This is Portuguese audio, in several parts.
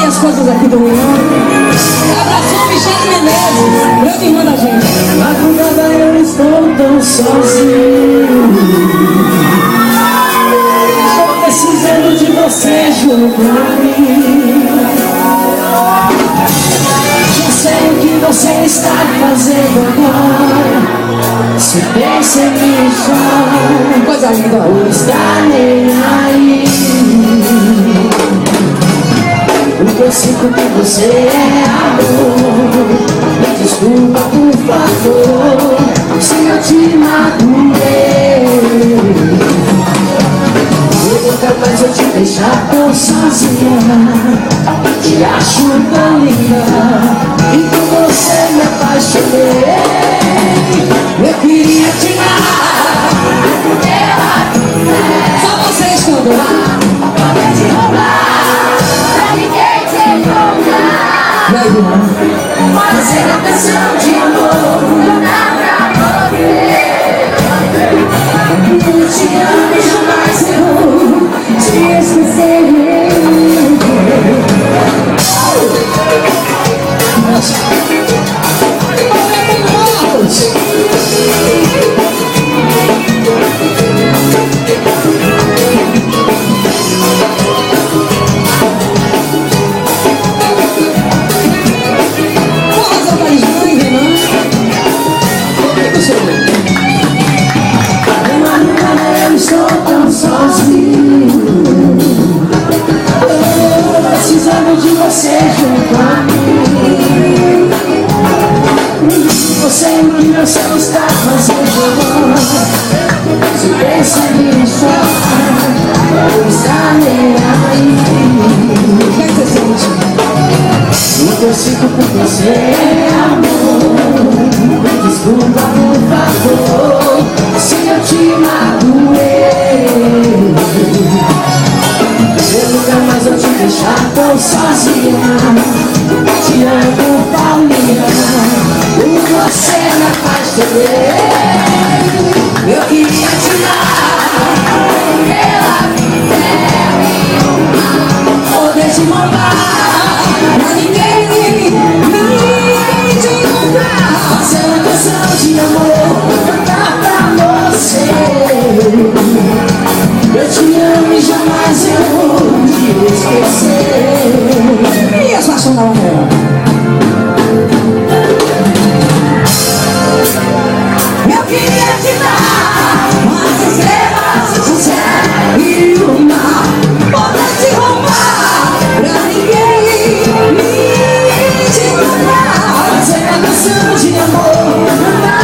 aí as coisas aqui do Rio. Abração, Michele Menezes, grande irmã da gente. Madrugada eu estou tão sozinho, estou precisando de você junto a mim. Já sei o que você está fazendo agora. Se pensa em me chamar, Coisa linda. não está nem aí. Porque eu sinto que você é amor. Me desculpa, por favor, se eu te magoei. Eu nunca mais vou te deixar tão sozinha. Te acho tão linda e por você me apaixonei. Eu queria te dar, Só vocês cantam. Poder te roubar, pra ninguém te encontrar. E aí, irmão? Pode ser a canção de amor, não dá pra poder. Eu te amo e jamais eu vou te esquecer. Eu estou tão sozinho, precisando de você junto a mim. Você o que você está fazendo? Se pensa em chorar, não está nem aí. O que é que você sente? O que eu sinto por você é amor. Desculpa, por favor, se eu te magoei. Eu nunca mais vou te deixar tão sozinha. Te amo, Paulinha, por você me apaixonei. Eu queria te dar poder te roubar, pra ninguém te encontrar. Fazer uma canção de amor, cantar pra você. Eu te amo e jamais eu vou te esquecer. E a situação da Manuela? Eu queria te dar as estrelas do céu E o mar poder te roubar, pra ninguém te encontrar. Fazer uma canção de amor, cantar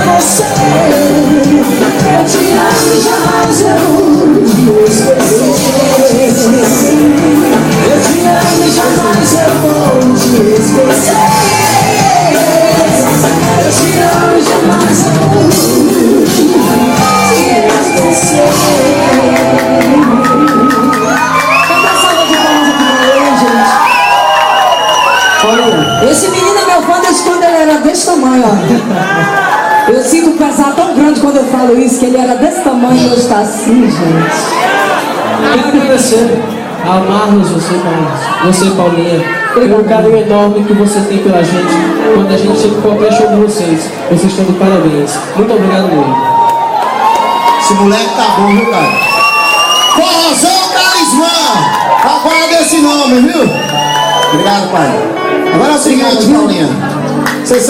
pra você. Eu te amo e jamais eu vou te esquecer. Eu te amo e jamais eu vou te esquecer. Eu te amo e jamais eu vou te esquecer. Canta a salva de palmas aqui pra ele, gente. Olha, esse menino é meu fã desde quando ele era desse tamanho, ó. Eu sinto um pesar tão grande quando eu falo isso, que ele era desse tamanho e hoje tá assim, gente. Quero agradecer a amarmos você, Paulinha, pelo carinho enorme que você tem pela gente. Quando a gente chega em qualquer show de vocês estão de parabéns. Muito obrigado mesmo. Esse moleque tá bom, viu, cara? Forrozão Carisma! Aguarda esse nome, viu? Obrigado, pai. Agora é o seguinte, Paulinha. Você sabe.